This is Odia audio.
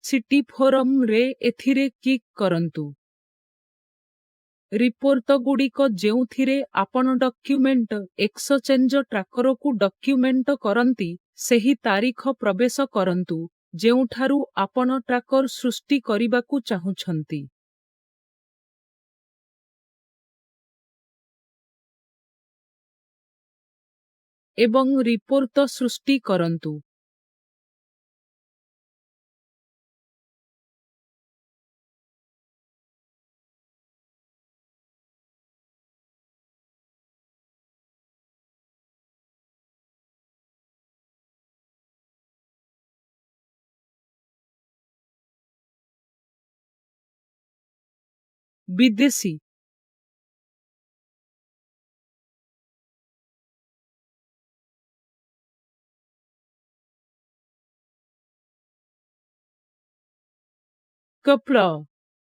ସିଟି ଫୋରମରେ ଏଥିରେ କ୍ଲିକ୍ କରନ୍ତୁ। ରିପୋର୍ଟଗୁଡ଼ିକ ଯେଉଁଥିରେ ଆପଣ ଡକ୍ୟୁମେଣ୍ଟ ଏକ୍ସଚେଞ୍ଜ ଟ୍ରାକରକୁ ଡକ୍ୟୁମେଣ୍ଟ କରନ୍ତି, ସେହି ତାରିଖ ପ୍ରବେଶ କରନ୍ତୁ ଯେଉଁଠାରୁ ଆପଣ ଟ୍ରାକର ସୃଷ୍ଟି କରିବାକୁ ଚାହୁଁଛନ୍ତି। ଏବଂ ରିପୋର୍ଟ ସୃଷ୍ଟି କରନ୍ତୁ। ବିଦେଶୀ କପ୍ଳ